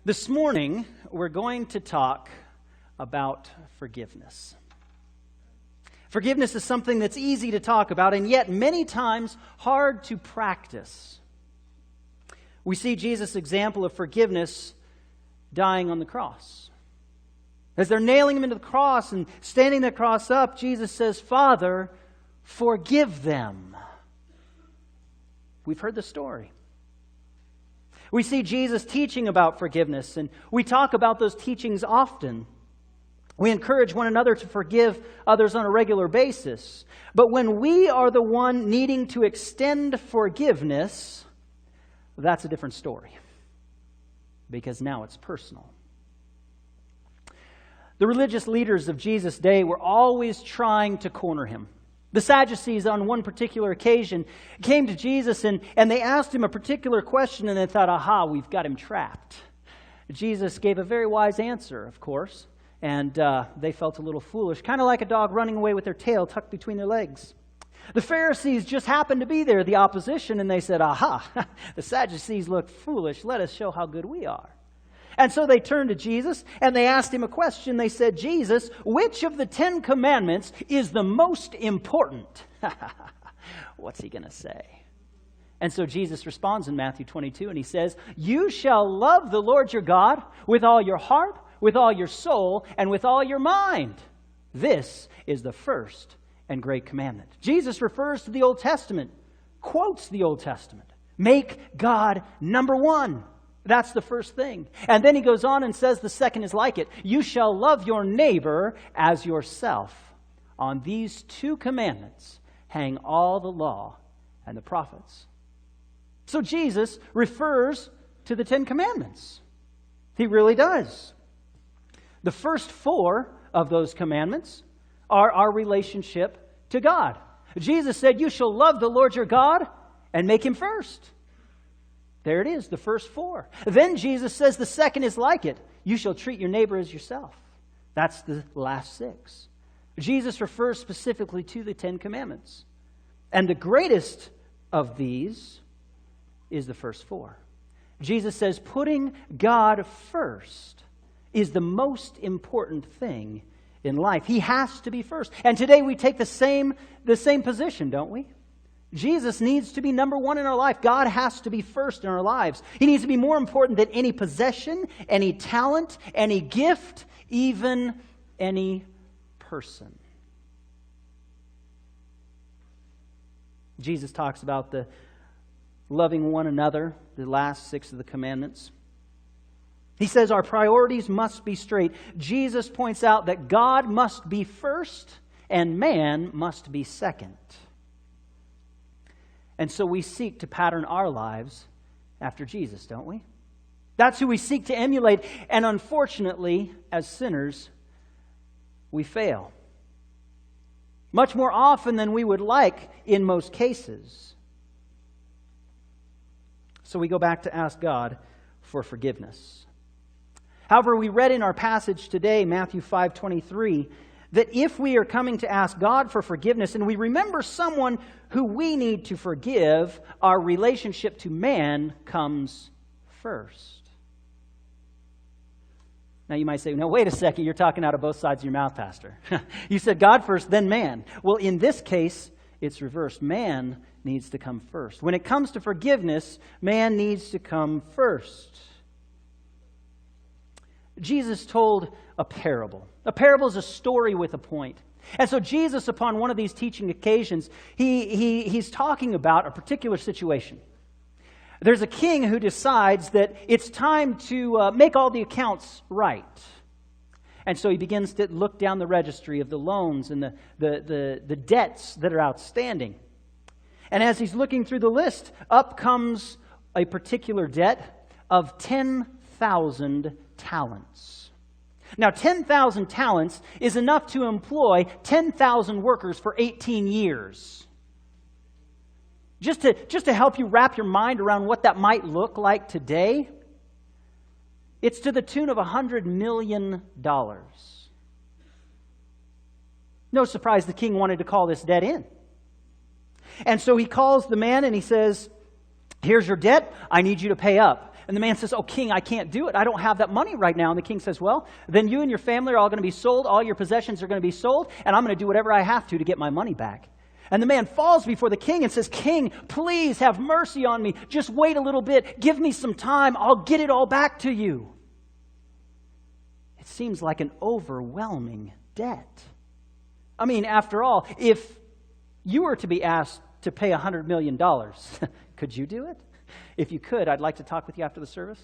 This morning, we're going to talk about forgiveness. Forgiveness is something that's easy to talk about, and yet many times hard to practice. We see Jesus' example of forgiveness dying on the cross. As they're nailing him into the cross and standing the cross up, Jesus says, "Father, forgive them." We've heard the story. We see Jesus teaching about forgiveness, and we talk about those teachings often. We encourage one another to forgive others on a regular basis. But when we are the one needing to extend forgiveness, that's a different story, because now it's personal. The religious leaders of Jesus' day were always trying to corner him. The Sadducees, on one particular occasion, came to Jesus and they asked him a particular question, and they thought, aha, we've got him trapped. Jesus gave a very wise answer, of course, and they felt a little foolish, kind of like a dog running away with their tail tucked between their legs. The Pharisees just happened to be there, the opposition, and they said, aha, the Sadducees look foolish. Let us show how good we are. And so they turned to Jesus and they asked him a question. They said, "Jesus, which of the 10 commandments is the most important?" What's he going to say? And so Jesus responds in Matthew 22 and he says, "You shall love the Lord your God with all your heart, with all your soul, and with all your mind. This is the first and great commandment." Jesus refers to the Old Testament, quotes the Old Testament. Make God number one. That's the first thing. And then he goes on and says the second is like it. You shall love your neighbor as yourself. On these 2 commandments hang all the law and the prophets. So Jesus refers to the 10 commandments. He really does. The first 4 of those commandments are our relationship to God. Jesus said, "You shall love the Lord your God and make him first." There it is, the first 4. Then Jesus says the second is like it. You shall treat your neighbor as yourself. That's the last 6. Jesus refers specifically to the 10 commandments. And the greatest of these is the first 4. Jesus says putting God first is the most important thing in life. He has to be first. And today we take the same position, don't we? Jesus needs to be number one in our life. God has to be first in our lives. He needs to be more important than any possession, any talent, any gift, even any person. Jesus talks about the loving one another, the last 6 of the commandments. He says our priorities must be straight. Jesus points out that God must be first and man must be second. And so we seek to pattern our lives after Jesus, don't we? That's who we seek to emulate. And unfortunately, as sinners, we fail. Much more often than we would like in most cases. So we go back to ask God for forgiveness. However, we read in our passage today, Matthew 5:23, that if we are coming to ask God for forgiveness and we remember someone who we need to forgive, our relationship to man comes first. Now you might say, no, wait a second, you're talking out of both sides of your mouth, Pastor. You said God first, then man. Well, in this case, it's reversed. Man needs to come first. When it comes to forgiveness, man needs to come first. Jesus told a parable. A parable is a story with a point. And so Jesus, upon one of these teaching occasions, he's talking about a particular situation. There's a king who decides that it's time to make all the accounts right. And so he begins to look down the registry of the loans and the debts that are outstanding. And as he's looking through the list, up comes a particular debt of 10,000 talents. Now, 10,000 talents is enough to employ 10,000 workers for 18 years. Just to help you wrap your mind around what that might look like today, it's to the tune of $100 million. No surprise the king wanted to call this debt in. And so he calls the man and he says, "Here's your debt. I need you to pay up." And the man says, oh, king, I can't do it. I don't have that money right now. And the king says, well, then you and your family are all going to be sold. All your possessions are going to be sold. And I'm going to do whatever I have to get my money back. And the man falls before the king and says, King, please have mercy on me. Just wait a little bit. Give me some time. I'll get it all back to you. It seems like an overwhelming debt. I mean, after all, if you were to be asked to pay $100 million, could you do it? If you could, I'd like to talk with you after the service.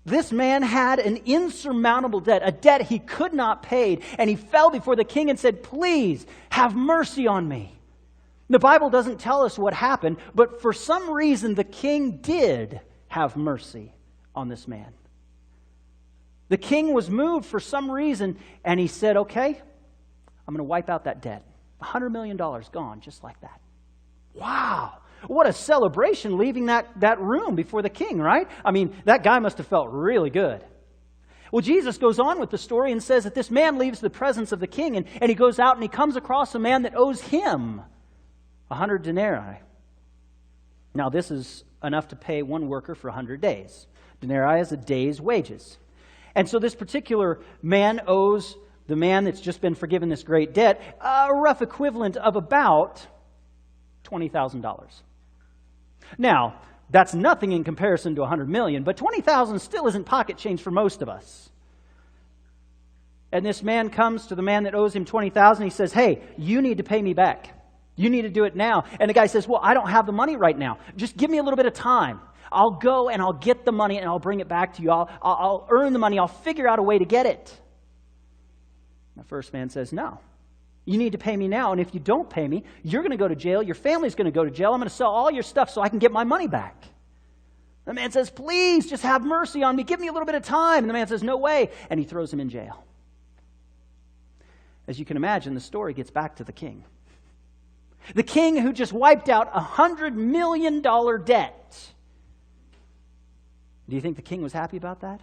This man had an insurmountable debt, a debt he could not pay, and he fell before the king and said, please, have mercy on me. The Bible doesn't tell us what happened, but for some reason the king did have mercy on this man. The king was moved for some reason, and he said, okay, I'm going to wipe out that debt. $100 million gone just like that. Wow. What a celebration leaving that room before the king, right? I mean, that guy must have felt really good. Well, Jesus goes on with the story and says that this man leaves the presence of the king, and he goes out and he comes across a man that owes him 100 denarii. Now, this is enough to pay one worker for 100 days. Denarii is a day's wages. And so this particular man owes the man that's just been forgiven this great debt a rough equivalent of about $20,000. Now, that's nothing in comparison to $100 million, but $20,000 still isn't pocket change for most of us. And this man comes to the man that owes him $20,000. He says, hey, you need to pay me back. You need to do it now. And the guy says, well, I don't have the money right now. Just give me a little bit of time. I'll go and I'll get the money and I'll bring it back to you. I'll earn the money. I'll figure out a way to get it. The first man says, no. You need to pay me now, and if you don't pay me, you're going to go to jail, your family's going to go to jail, I'm going to sell all your stuff so I can get my money back. The man says, please, just have mercy on me, give me a little bit of time. And the man says, no way, and he throws him in jail. As you can imagine, the story gets back to the king. The king who just wiped out a $100 million debt. Do you think the king was happy about that?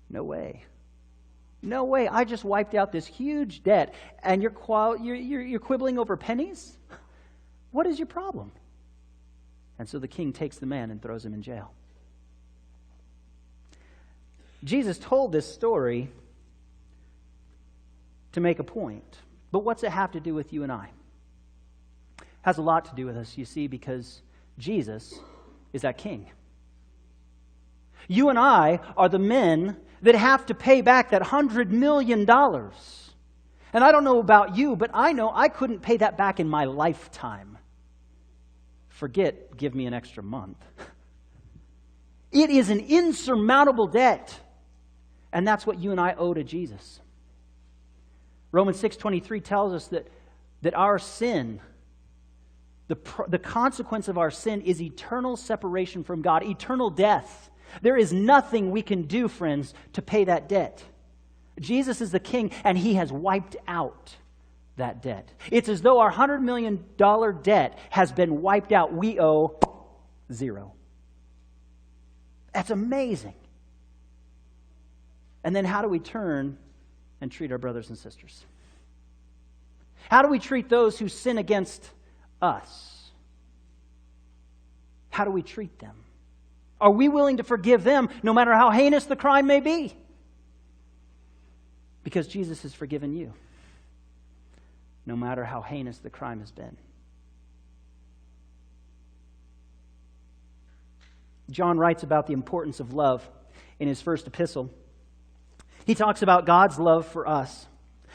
No way. No way, I just wiped out this huge debt, and you're quibbling over pennies? What is your problem? And so the king takes the man and throws him in jail. Jesus told this story to make a point. But what's it have to do with you and I? It has a lot to do with us, you see, because Jesus is that king. You and I are the men that have to pay back that $100 million. And I don't know about you, but I know I couldn't pay that back in my lifetime. Forget, give me an extra month. It is an insurmountable debt. And that's what you and I owe to Jesus. Romans 6:23 tells us that our sin, the consequence of our sin is eternal separation from God, eternal death. There is nothing we can do, friends, to pay that debt. Jesus is the king, and he has wiped out that debt. It's as though our $100 million debt has been wiped out. We owe zero. That's amazing. And then how do we turn and treat our brothers and sisters? How do we treat those who sin against us? How do we treat them? Are we willing to forgive them no matter how heinous the crime may be? Because Jesus has forgiven you, no matter how heinous the crime has been. John writes about the importance of love in his first epistle. He talks about God's love for us.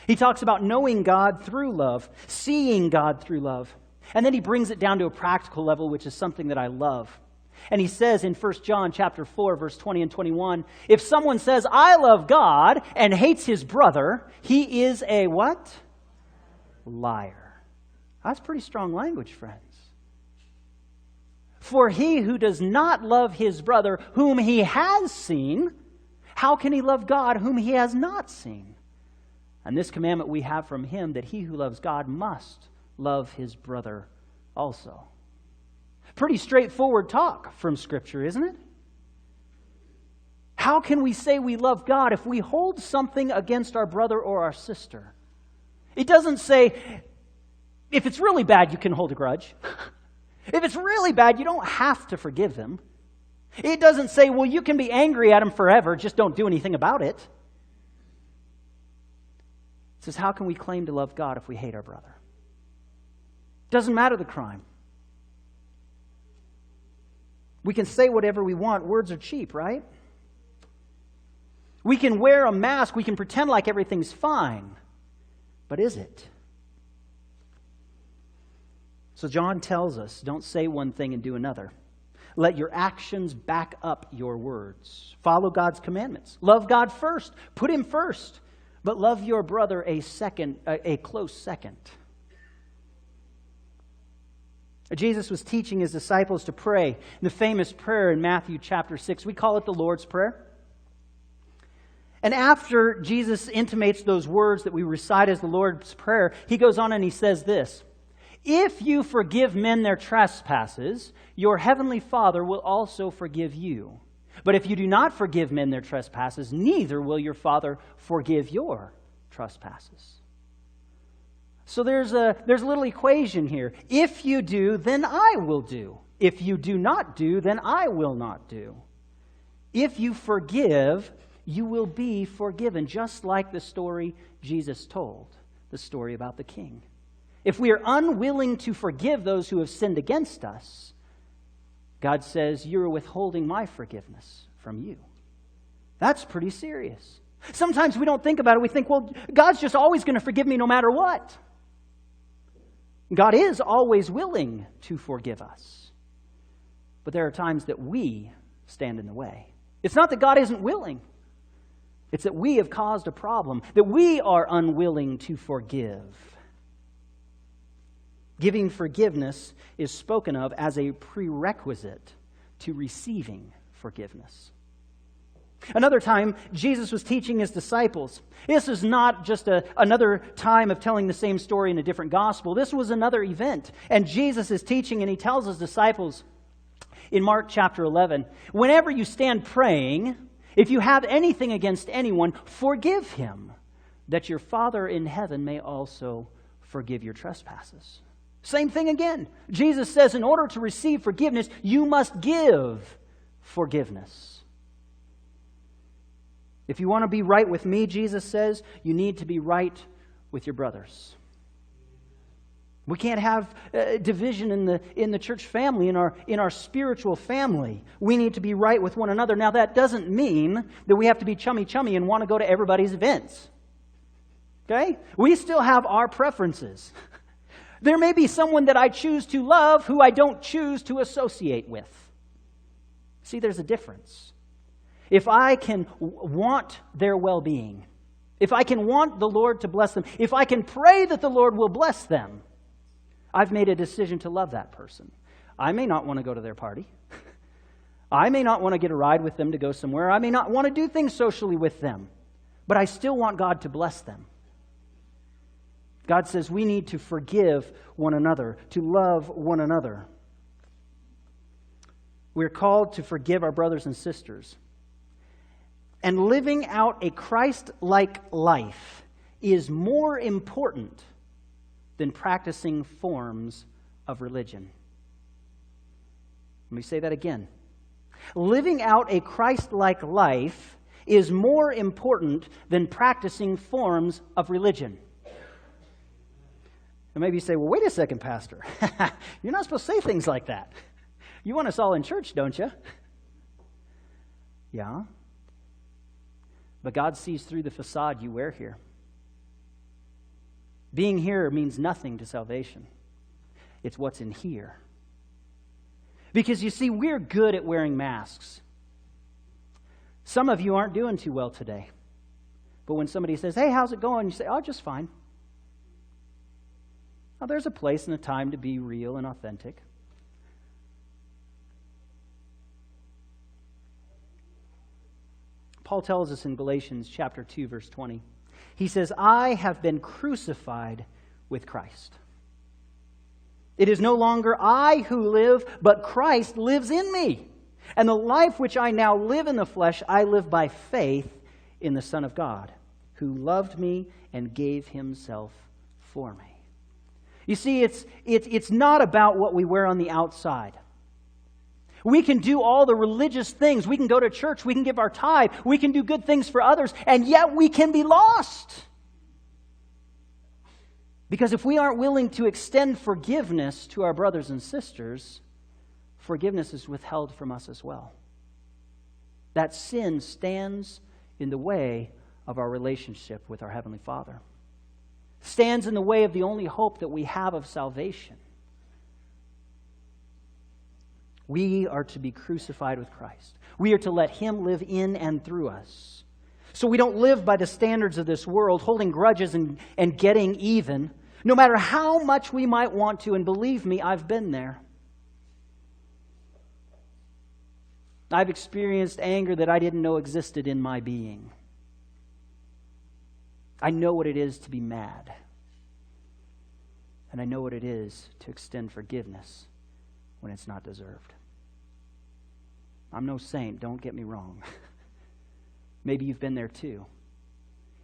He talks about knowing God through love, seeing God through love. And then he brings it down to a practical level, which is something that I love. And he says in 1 John chapter 4, verse 20 and 21, if someone says, I love God, and hates his brother, he is a what? Liar. That's pretty strong language, friends. For he who does not love his brother whom he has seen, how can he love God whom he has not seen? And this commandment we have from him, that he who loves God must love his brother also. Pretty straightforward talk from Scripture, isn't it? How can we say we love God if we hold something against our brother or our sister? It doesn't say, if it's really bad, you can hold a grudge. If it's really bad, you don't have to forgive them. It doesn't say, well, you can be angry at them forever, just don't do anything about it. It says, how can we claim to love God if we hate our brother? Doesn't matter the crime. We can say whatever we want. Words are cheap, right? We can wear a mask. We can pretend like everything's fine. But is it? So John tells us, don't say one thing and do another. Let your actions back up your words. Follow God's commandments. Love God first. Put Him first. But love your brother a close second. Jesus was teaching His disciples to pray in the famous prayer in Matthew chapter 6. We call it the Lord's Prayer. And after Jesus intimates those words that we recite as the Lord's Prayer, He goes on and He says this, if you forgive men their trespasses, your heavenly Father will also forgive you. But if you do not forgive men their trespasses, neither will your Father forgive your trespasses. So there's a little equation here. If you do, then I will do. If you do not do, then I will not do. If you forgive, you will be forgiven, just like the story Jesus told, the story about the king. If we are unwilling to forgive those who have sinned against us, God says, you're withholding my forgiveness from you. That's pretty serious. Sometimes we don't think about it. We think, well, God's just always going to forgive me no matter what. God is always willing to forgive us. But there are times that we stand in the way. It's not that God isn't willing. It's that we have caused a problem, that we are unwilling to forgive. Giving forgiveness is spoken of as a prerequisite to receiving forgiveness. Another time, Jesus was teaching His disciples. This is not just another time of telling the same story in a different gospel. This was another event. And Jesus is teaching, and He tells His disciples in Mark chapter 11, whenever you stand praying, if you have anything against anyone, forgive him, that your Father in heaven may also forgive your trespasses. Same thing again. Jesus says in order to receive forgiveness, you must give forgiveness. If you want to be right with me, Jesus says, you need to be right with your brothers. We can't have division in the church family, in our spiritual family. We need to be right with one another. Now, that doesn't mean that we have to be chummy and want to go to everybody's events. Okay? We still have our preferences. There may be someone that I choose to love who I don't choose to associate with. See, there's a difference. If I can want their well-being, if I can want the Lord to bless them, if I can pray that the Lord will bless them, I've made a decision to love that person. I may not want to go to their party. I may not want to get a ride with them to go somewhere. I may not want to do things socially with them. But I still want God to bless them. God says we need to forgive one another, to love one another. We're called to forgive our brothers and sisters. And living out a Christ-like life is more important than practicing forms of religion. Let me say that again. Living out a Christ-like life is more important than practicing forms of religion. And maybe you say, well, wait a second, Pastor. You're not supposed to say things like that. You want us all in church, don't you? Yeah. But God sees through the facade you wear here. Being here means nothing to salvation. It's what's in here. Because you see, we're good at wearing masks. Some of you aren't doing too well today. But when somebody says, hey, how's it going? You say, oh, just fine. Now, there's a place and a time to be real and authentic. Paul tells us in Galatians chapter 2, verse 20. He says, I have been crucified with Christ. It is no longer I who live, but Christ lives in me. And the life which I now live in the flesh, I live by faith in the Son of God, who loved me and gave himself for me. You see, it's not about what we wear on the outside. We can do all the religious things. We can go to church. We can give our tithe. We can do good things for others. And yet we can be lost. Because if we aren't willing to extend forgiveness to our brothers and sisters, forgiveness is withheld from us as well. That sin stands in the way of our relationship with our Heavenly Father. Stands in the way of the only hope that we have of salvation. We are to be crucified with Christ. We are to let Him live in and through us. So we don't live by the standards of this world, holding grudges and getting even, no matter how much we might want to. And believe me, I've been there. I've experienced anger that I didn't know existed in my being. I know what it is to be mad. And I know what it is to extend forgiveness when it's not deserved. I'm no saint, don't get me wrong. Maybe you've been there too.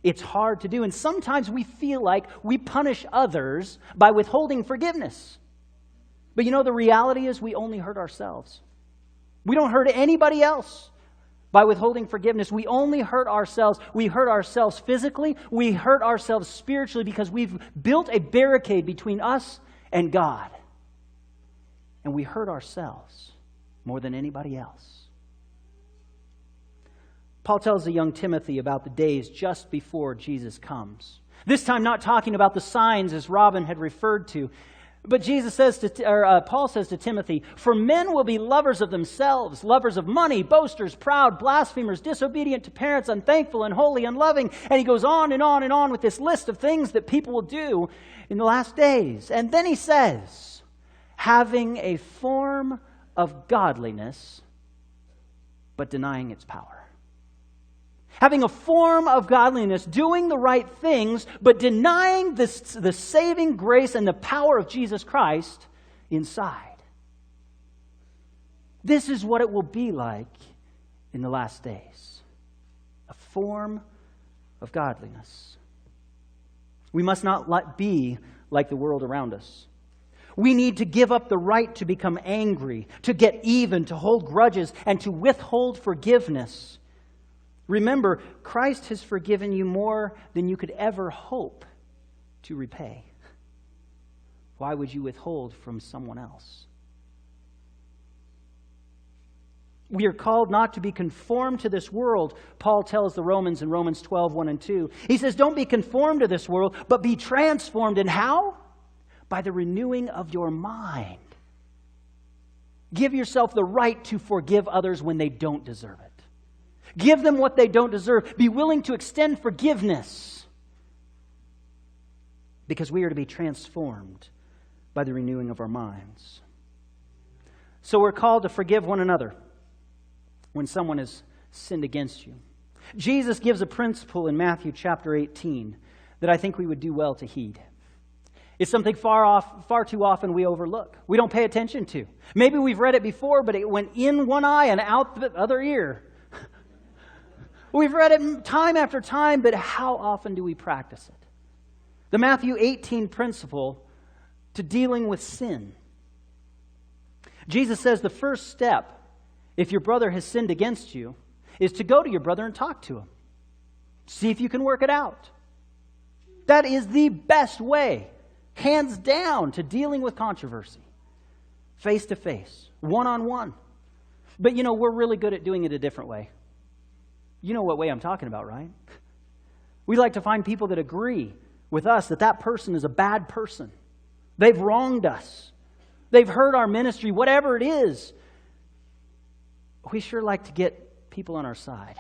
It's hard to do, and sometimes we feel like we punish others by withholding forgiveness. But you know, the reality is we only hurt ourselves. We don't hurt anybody else by withholding forgiveness. We only hurt ourselves. We hurt ourselves physically. We hurt ourselves spiritually because we've built a barricade between us and God. And we hurt ourselves more than anybody else. Paul tells the young Timothy about the days just before Jesus comes. This time not talking about the signs as Robin had referred to, but Paul says to Timothy, "For men will be lovers of themselves, lovers of money, boasters, proud, blasphemers, disobedient to parents, unthankful, unholy, unloving." And he goes on and on and on with this list of things that people will do in the last days. And then he says, "Having a form of godliness, but denying its power." Having a form of godliness, doing the right things, but denying the saving grace and the power of Jesus Christ inside. This is what it will be like in the last days. A form of godliness. We must not be like the world around us. We need to give up the right to become angry, to get even, to hold grudges, and to withhold forgiveness. Remember, Christ has forgiven you more than you could ever hope to repay. Why would you withhold from someone else? We are called not to be conformed to this world. Paul tells the Romans in Romans 12, 1 and 2. He says, "Don't be conformed to this world, but be transformed." And how? By the renewing of your mind. Give yourself the right to forgive others when they don't deserve it. Give them what they don't deserve. Be willing to extend forgiveness. Because we are to be transformed by the renewing of our minds. So we're called to forgive one another when someone has sinned against you. Jesus gives a principle in Matthew chapter 18 that I think we would do well to heed. It's something far too often we overlook. We don't pay attention to. Maybe we've read it before, but it went in one eye and out the other ear. We've read it time after time, but how often do we practice it? The Matthew 18 principle to dealing with sin. Jesus says the first step, if your brother has sinned against you, is to go to your brother and talk to him. See if you can work it out. That is the best way, hands down, to dealing with controversy. Face to face, one-on-one. But you know, we're really good at doing it a different way. You know what way I'm talking about, right? We like to find people that agree with us that that person is a bad person. They've wronged us. They've hurt our ministry, whatever it is. We sure like to get people on our side.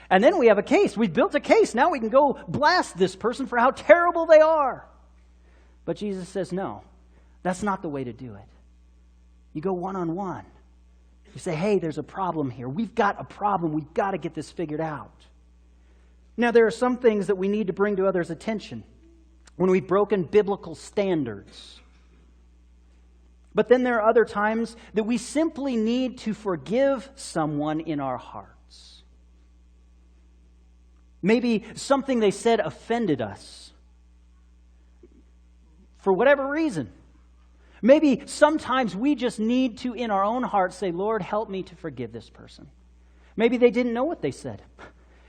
And then we have a case. We've built a case. Now we can go blast this person for how terrible they are. But Jesus says, no, that's not the way to do it. You go one-on-one. You say, hey, there's a problem here. We've got a problem. We've got to get this figured out. Now, there are some things that we need to bring to others' attention when we've broken biblical standards. But then there are other times that we simply need to forgive someone in our hearts. Maybe something they said offended us. for whatever reason. Maybe sometimes we just need to, in our own hearts, say, Lord, help me to forgive this person. Maybe they didn't know what they said.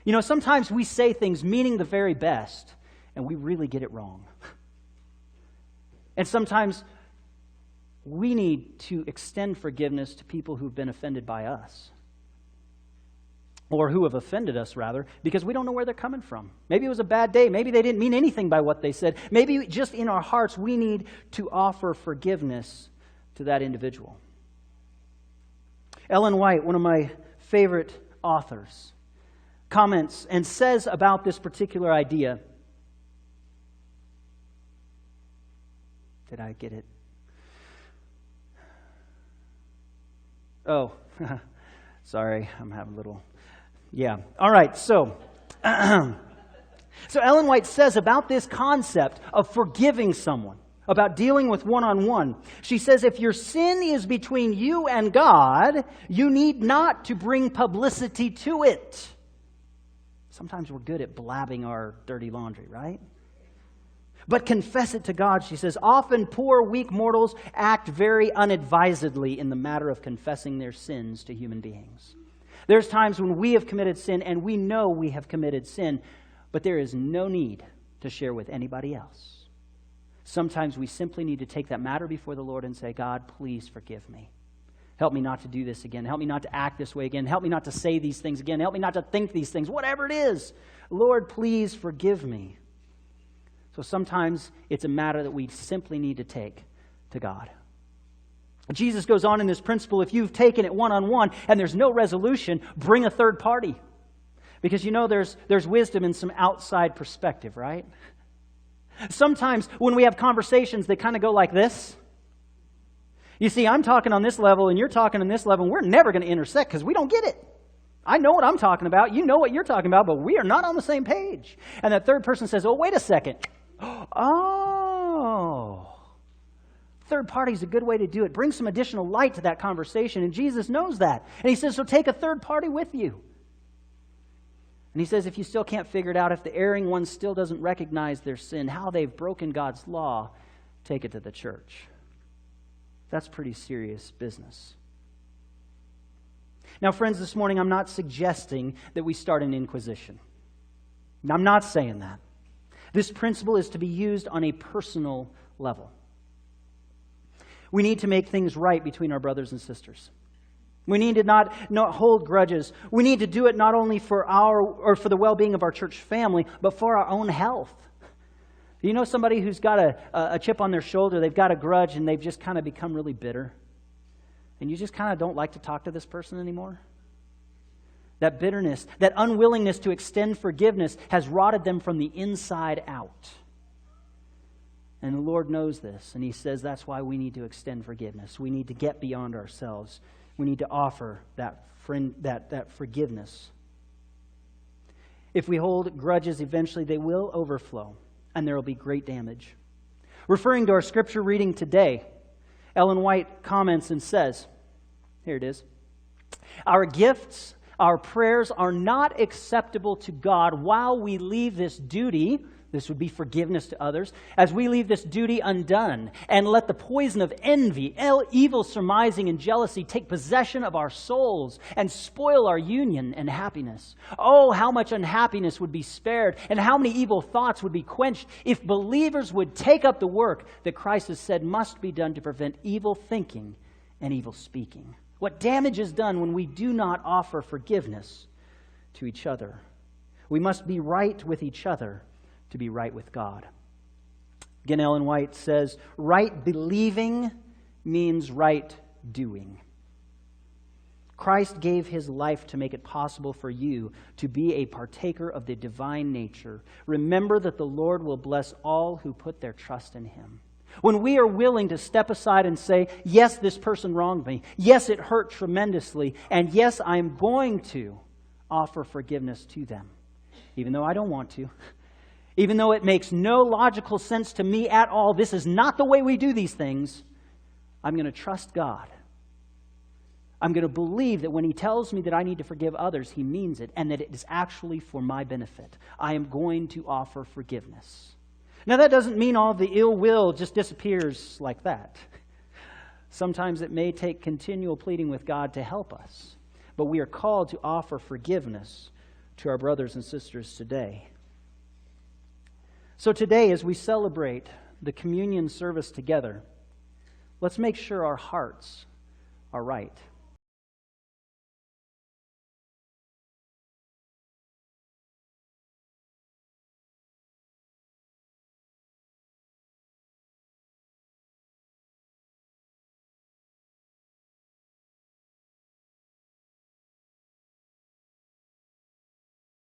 You know, sometimes we say things meaning the very best, and we really get it wrong. And sometimes we need to extend forgiveness to people who've been offended by us. Or who have offended us, rather, because we don't know where they're coming from. Maybe it was a bad day. Maybe they didn't mean anything by what they said. Maybe just in our hearts, we need to offer forgiveness to that individual. Ellen White, one of my favorite authors, comments and says about this particular idea. Did I get it? Oh, sorry, I'm having a little... Yeah. All right. So Ellen White says about this concept of forgiving someone, about dealing with one-on-one. She says, if your sin is between you and God, you need not to bring publicity to it. Sometimes we're good at blabbing our dirty laundry, right? But confess it to God, she says. Often poor, weak mortals act very unadvisedly in the matter of confessing their sins to human beings. There's times when we have committed sin and we know we have committed sin, but there is no need to share with anybody else. Sometimes we simply need to take that matter before the Lord and say, God, please forgive me. Help me not to do this again. Help me not to act this way again. Help me not to say these things again. Help me not to think these things. Whatever it is, Lord, please forgive me. So sometimes it's a matter that we simply need to take to God. Jesus goes on in this principle, if you've taken it one-on-one and there's no resolution, bring a third party. Because you know there's wisdom in some outside perspective, right? Sometimes when we have conversations, they kind of go like this. You see, I'm talking on this level and you're talking on this level, and we're never going to intersect because we don't get it. I know what I'm talking about, you know what you're talking about, but we are not on the same page. And that third person says, oh, wait a second. Oh. Third party is a good way to do it. Bring some additional light to that conversation, and Jesus knows that. And he says, so take a third party with you. And he says, if you still can't figure it out, if the erring one still doesn't recognize their sin, how they've broken God's law, take it to the church. That's pretty serious business. Now, friends, this morning I'm not suggesting that we start an inquisition. I'm not saying that. This principle is to be used on a personal level. We need to make things right between our brothers and sisters. We need to not hold grudges. We need to do it not only for for the well-being of our church family, but for our own health. You know somebody who's got a chip on their shoulder, they've got a grudge, and they've just kind of become really bitter. And you just kind of don't like to talk to this person anymore? That bitterness, that unwillingness to extend forgiveness has rotted them from the inside out. And the Lord knows this, and he says that's why we need to extend forgiveness. We need to get beyond ourselves. We need to offer that forgiveness. If we hold grudges, eventually they will overflow, and there will be great damage. Referring to our scripture reading today, Ellen White comments and says, here it is, our gifts, our prayers are not acceptable to God while we leave this duty, this would be forgiveness to others, as we leave this duty undone and let the poison of envy, evil surmising, and jealousy take possession of our souls and spoil our union and happiness. Oh, how much unhappiness would be spared and how many evil thoughts would be quenched if believers would take up the work that Christ has said must be done to prevent evil thinking and evil speaking. What damage is done when we do not offer forgiveness to each other. We must be right with each other to be right with God. Again, Ellen White says, right believing means right doing. Christ gave his life to make it possible for you to be a partaker of the divine nature. Remember that the Lord will bless all who put their trust in him. When we are willing to step aside and say, yes, this person wronged me. Yes, it hurt tremendously. And yes, I'm going to offer forgiveness to them, even though I don't want to. Even though it makes no logical sense to me at all, this is not the way we do these things, I'm going to trust God. I'm going to believe that when he tells me that I need to forgive others, he means it, and that it is actually for my benefit. I am going to offer forgiveness. Now, that doesn't mean all the ill will just disappears like that. Sometimes it may take continual pleading with God to help us, but we are called to offer forgiveness to our brothers and sisters today. So today, as we celebrate the communion service together, let's make sure our hearts are right.